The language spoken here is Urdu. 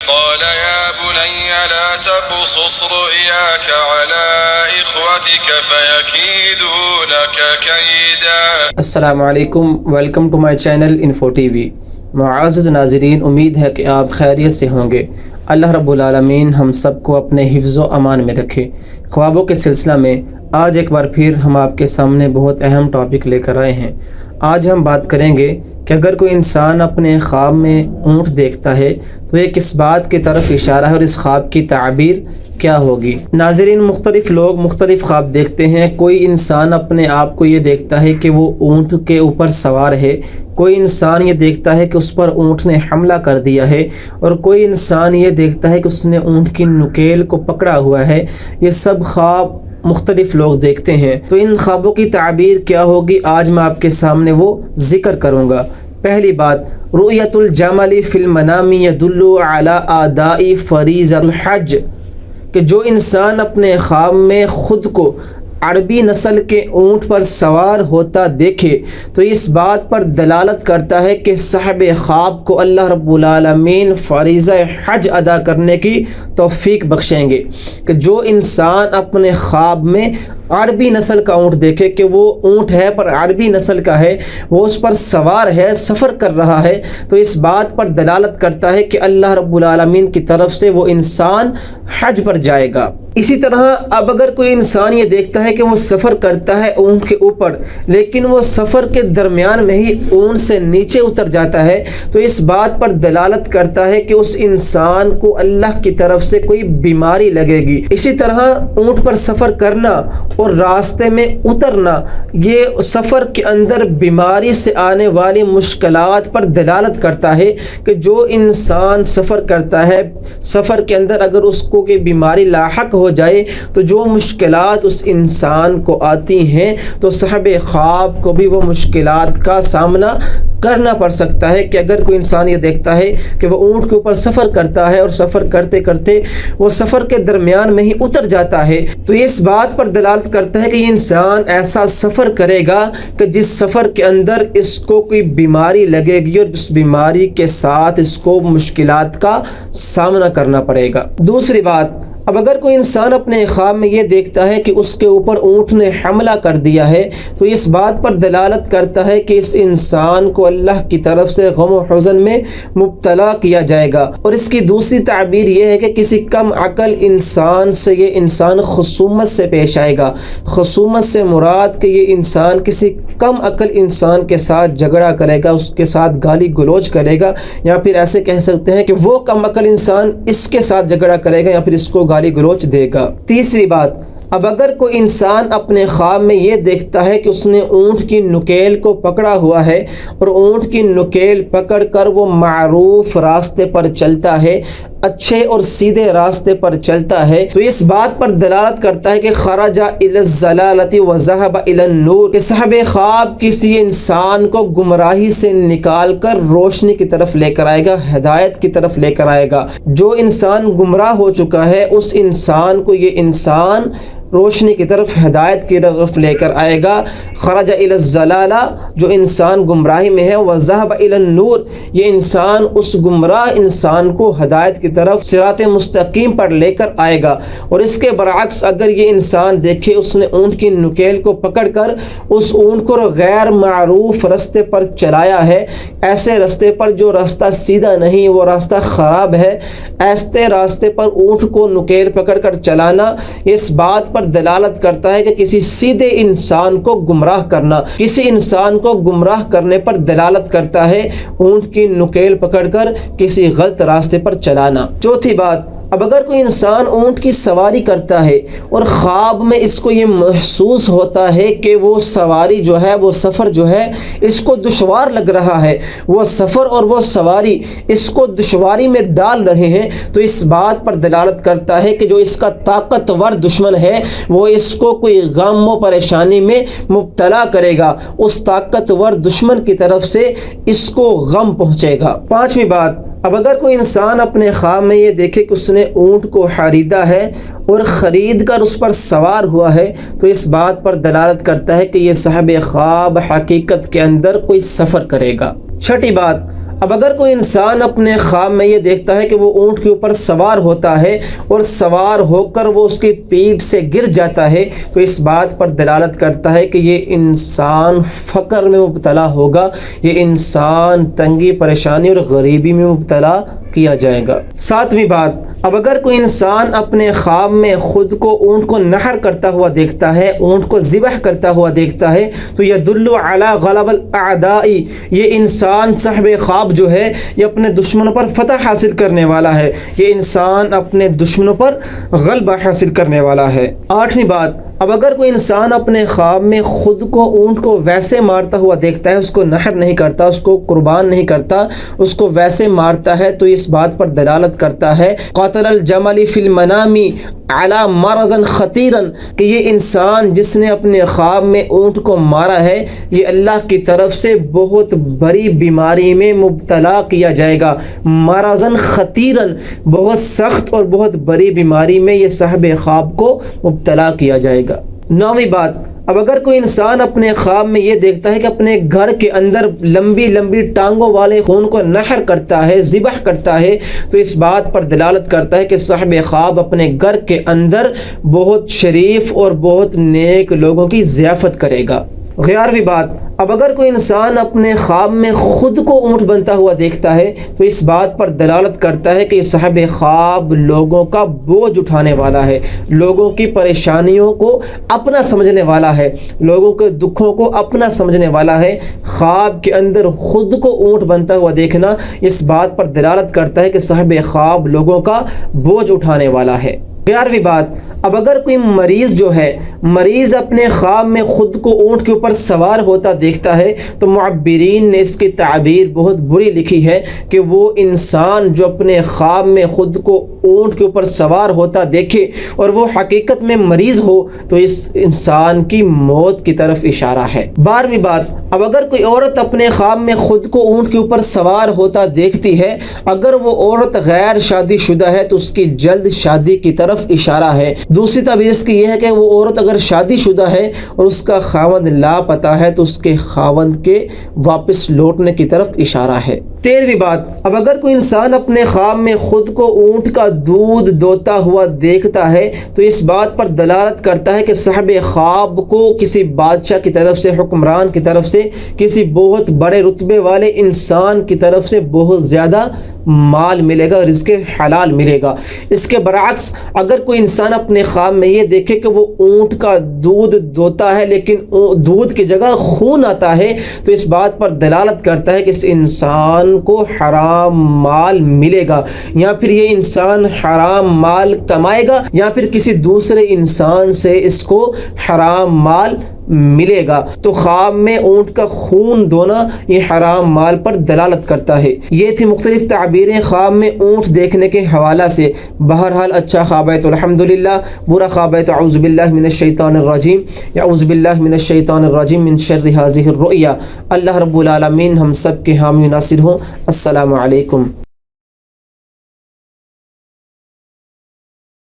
قال يا بني لا تقصص رؤياك على إخوتك فيكيدوا لك كيدا. السلام علیکم، welcome to my channel info TV وی۔ معزز ناظرین، امید ہے کہ آپ خیریت سے ہوں گے۔ اللہ رب العالمین ہم سب کو اپنے حفظ و امان میں رکھے۔ خوابوں کے سلسلہ میں آج ایک بار پھر ہم آپ کے سامنے بہت اہم ٹاپک لے کر آئے ہیں۔ آج ہم بات کریں گے کہ اگر کوئی انسان اپنے خواب میں اونٹ دیکھتا ہے تو یہ کس بات کی طرف اشارہ ہے اور اس خواب کی تعبیر کیا ہوگی۔ ناظرین، مختلف لوگ مختلف خواب دیکھتے ہیں۔ کوئی انسان اپنے آپ کو یہ دیکھتا ہے کہ وہ اونٹ کے اوپر سوار ہے، کوئی انسان یہ دیکھتا ہے کہ اس پر اونٹ نے حملہ کر دیا ہے، اور کوئی انسان یہ دیکھتا ہے کہ اس نے اونٹ کی نکیل کو پکڑا ہوا ہے۔ یہ سب خواب مختلف لوگ دیکھتے ہیں، تو ان خوابوں کی تعبیر کیا ہوگی آج میں آپ کے سامنے وہ ذکر کروں گا۔ پہلی بات، رؤیت الجمل فی المنام یدل علی اداء فریضۃ الحج، کہ جو انسان اپنے خواب میں خود کو عربی نسل کے اونٹ پر سوار ہوتا دیکھے تو اس بات پر دلالت کرتا ہے کہ صاحب خواب کو اللہ رب العالمین فریضہ حج ادا کرنے کی توفیق بخشیں گے۔ کہ جو انسان اپنے خواب میں عربی نسل کا اونٹ دیکھے کہ وہ اونٹ ہے پر عربی نسل کا ہے، وہ اس پر سوار ہے، سفر کر رہا ہے، تو اس بات پر دلالت کرتا ہے کہ اللہ رب العالمین کی طرف سے وہ انسان حج پر جائے گا۔ اسی طرح اب اگر کوئی انسان یہ دیکھتا ہے کہ وہ سفر کرتا ہے اونٹ کے اوپر، لیکن وہ سفر کے درمیان میں ہی اونٹ سے نیچے اتر جاتا ہے، تو اس بات پر دلالت کرتا ہے کہ اس انسان کو اللہ کی طرف سے کوئی بیماری لگے گی۔ اسی طرح اونٹ پر سفر کرنا اور راستے میں اترنا، یہ سفر کے اندر بیماری سے آنے والی مشکلات پر دلالت کرتا ہے کہ جو انسان سفر کرتا ہے، سفر کے اندر اگر اس کو کوئی بیماری لاحق ہو جائے تو جو مشکلات اس انسان کو آتی ہیں تو صاحب خواب کو بھی وہ مشکلات کا سامنا کرنا پڑ سکتا ہے۔ کہ اگر کوئی انسان یہ دیکھتا ہے کہ وہ اونٹ کے اوپر سفر کرتا ہے اور سفر کرتے کرتے وہ سفر کے درمیان میں ہی اتر جاتا ہے، تو اس بات پر دلالت کرتا ہے کہ یہ انسان ایسا سفر کرے گا کہ جس سفر کے اندر اس کو کوئی بیماری لگے گی اور اس بیماری کے ساتھ اس کو مشکلات کا سامنا کرنا پڑے گا۔ دوسری بات، اب اگر کوئی انسان اپنے خواب میں یہ دیکھتا ہے کہ اس کے اوپر اونٹ نے حملہ کر دیا ہے تو اس بات پر دلالت کرتا ہے کہ اس انسان کو اللہ کی طرف سے غم و حزن میں مبتلا کیا جائے گا۔ اور اس کی دوسری تعبیر یہ ہے کہ کسی کم عقل انسان سے یہ انسان خصومت سے پیش آئے گا۔ خصومت سے مراد کہ یہ انسان کسی کم عقل انسان کے ساتھ جھگڑا کرے گا، اس کے ساتھ گالی گلوچ کرے گا، یا پھر ایسے کہہ سکتے ہیں کہ وہ کم عقل انسان اس کے ساتھ جھگڑا کرے گا یا پھر اس کو گالی گلوچ دے گا۔ تیسری بات، اب اگر کوئی انسان اپنے خواب میں یہ دیکھتا ہے کہ اس نے اونٹ کی نکیل کو پکڑا ہوا ہے اور اونٹ کی نکیل پکڑ کر وہ معروف راستے پر چلتا ہے، اچھے اور سیدھے راستے پر چلتا ہے، تو اس بات پر دلالت کرتا ہے کہ خرج الی الضلالۃ وذهب الی النور، کہ صاحب خواب کسی انسان کو گمراہی سے نکال کر روشنی کی طرف لے کر آئے گا، ہدایت کی طرف لے کر آئے گا۔ جو انسان گمراہ ہو چکا ہے اس انسان کو یہ انسان روشنی کی طرف، ہدایت کی طرف لے کر آئے گا۔ خرج الی الضلالہ، جو انسان گمراہی میں ہے، وذهب الی النور، یہ انسان اس گمراہ انسان کو ہدایت کی طرف صراط مستقیم پر لے کر آئے گا۔ اور اس کے برعکس اگر یہ انسان دیکھے اس نے اونٹ کی نکیل کو پکڑ کر اس اونٹ کو غیر معروف راستے پر چلایا ہے، ایسے راستے پر جو راستہ سیدھا نہیں، وہ راستہ خراب ہے، ایسے راستے پر اونٹ کو نکیل پکڑ کر چلانا اس بات پر دلالت کرتا ہے کہ کسی سیدھے انسان کو گمراہ کرنا، کسی انسان کو گمراہ کرنے پر دلالت کرتا ہے اونٹ کی نکیل پکڑ کر کسی غلط راستے پر چلانا۔ چوتھی بات، اب اگر کوئی انسان اونٹ کی سواری کرتا ہے اور خواب میں اس کو یہ محسوس ہوتا ہے کہ وہ سواری جو ہے، وہ سفر جو ہے اس کو دشوار لگ رہا ہے، وہ سفر اور وہ سواری اس کو دشواری میں ڈال رہے ہیں، تو اس بات پر دلالت کرتا ہے کہ جو اس کا طاقتور دشمن ہے وہ اس کو کوئی غم و پریشانی میں مبتلا کرے گا، اس طاقتور دشمن کی طرف سے اس کو غم پہنچے گا۔ پانچویں بات، اب اگر کوئی انسان اپنے خواب میں یہ دیکھے کہ اس نے اونٹ کو خریدا ہے اور خرید کر اس پر سوار ہوا ہے تو اس بات پر دلالت کرتا ہے کہ یہ صاحب خواب حقیقت کے اندر کوئی سفر کرے گا۔ چھٹی بات، اب اگر کوئی انسان اپنے خواب میں یہ دیکھتا ہے کہ وہ اونٹ کے اوپر سوار ہوتا ہے اور سوار ہو کر وہ اس کی پیٹھ سے گر جاتا ہے تو اس بات پر دلالت کرتا ہے کہ یہ انسان فقر میں مبتلا ہوگا، یہ انسان تنگی، پریشانی اور غریبی میں مبتلا کیا جائے گا۔ ساتویں بات، اب اگر کوئی انسان اپنے خواب میں خود کو اونٹ کو نحر کرتا ہوا دیکھتا ہے، اونٹ کو ذبح کرتا ہوا دیکھتا ہے تو یدل علی غلب الاعداء، یہ انسان صاحب خواب جو ہے یہ اپنے دشمنوں پر فتح حاصل کرنے والا ہے، یہ انسان اپنے دشمنوں پر غلبہ حاصل کرنے والا ہے۔ آٹھویں بات، اب اگر کوئی انسان اپنے خواب میں خود کو اونٹ کو ویسے مارتا ہوا دیکھتا ہے، اس کو نحر نہیں کرتا، اس کو قربان نہیں کرتا، اس کو ویسے مارتا ہے تو اس بات پر دلالت کرتا ہے قاتل الجمل فی المنام علی مرض خطیرا، کہ یہ انسان جس نے اپنے خواب میں اونٹ کو مارا ہے یہ اللہ کی طرف سے بہت بڑی بیماری میں مبتلا کیا جائے گا، مرضا خطیرا، بہت سخت اور بہت بڑی بیماری میں یہ صاحب خواب کو مبتلا کیا جائے گا۔ نویں بات، اب اگر کوئی انسان اپنے خواب میں یہ دیکھتا ہے کہ اپنے گھر کے اندر لمبی لمبی ٹانگوں والے خون کو نحر کرتا ہے، ذبح کرتا ہے تو اس بات پر دلالت کرتا ہے کہ صاحب خواب اپنے گھر کے اندر بہت شریف اور بہت نیک لوگوں کی ضیافت کرے گا۔ 11ویں بات، اب اگر کوئی انسان اپنے خواب میں خود کو اونٹ بنتا ہوا دیکھتا ہے تو اس بات پر دلالت کرتا ہے کہ صاحب خواب لوگوں کا بوجھ اٹھانے والا ہے، لوگوں کی پریشانیوں کو اپنا سمجھنے والا ہے، لوگوں کے دکھوں کو اپنا سمجھنے والا ہے۔ خواب کے اندر خود کو اونٹ بنتا ہوا دیکھنا اس بات پر دلالت کرتا ہے کہ صاحب خواب لوگوں کا بوجھ اٹھانے والا ہے۔ 11ویں بات، اب اگر کوئی مریض جو ہے، مریض اپنے خواب میں خود کو اونٹ کے اوپر سوار ہوتا دیکھتا ہے تو معبرین نے اس کی تعبیر بہت بری لکھی ہے کہ وہ انسان جو اپنے خواب میں خود کو اونٹ کے اوپر سوار ہوتا دیکھے اور وہ حقیقت میں مریض ہو تو اس انسان کی موت کی طرف اشارہ ہے۔ 12ویں بات، اب اگر کوئی عورت اپنے خواب میں خود کو اونٹ کے اوپر سوار ہوتا دیکھتی ہے، اگر وہ عورت غیر شادی شدہ ہے تو اس کی جلد شادی کی طرف اشارہ ہے۔ دوسری تعبیر اس کی یہ ہے کہ وہ عورت اگر شادی شدہ ہے اور اس کا خاوند لاپتہ ہے تو اس کے خاوند کے واپس لوٹنے کی طرف اشارہ ہے۔ 13ویں بات، اب اگر کوئی انسان اپنے خواب میں خود کو اونٹ کا دودھ دوتا ہوا دیکھتا ہے تو اس بات پر دلالت کرتا ہے کہ صاحب خواب کو کسی بادشاہ کی طرف سے، حکمران کی طرف سے، کسی بہت بڑے رتبے والے انسان کی طرف سے بہت زیادہ مال ملے گا، رزق حلال ملے گا۔ اس کے برعکس اگر کوئی انسان اپنے خواب میں یہ دیکھے کہ وہ اونٹ کا دودھ دوتا ہے لیکن دودھ کی جگہ خون آتا ہے تو اس بات پر دلالت کرتا ہے کہ اس انسان کو حرام مال ملے گا، یا پھر یہ انسان حرام مال کمائے گا، یا پھر کسی دوسرے انسان سے اس کو حرام مال ملے گا۔ تو خواب میں اونٹ کا خون دونا یہ حرام مال پر دلالت کرتا ہے۔ یہ تھی مختلف تعبیریں خواب میں اونٹ دیکھنے کے حوالہ سے۔ بہرحال اچھا خواب ہے تو الحمدللہ، برا خواب ہے تو اعوذ باللہ من الشیطان الرجیم، یا اعوذ باللہ من الشیطان الرجیم من شر هذه الرؤیا۔ اللہ رب العالمین ہم سب کے حامی و ناصر ہوں۔ السلام علیکم۔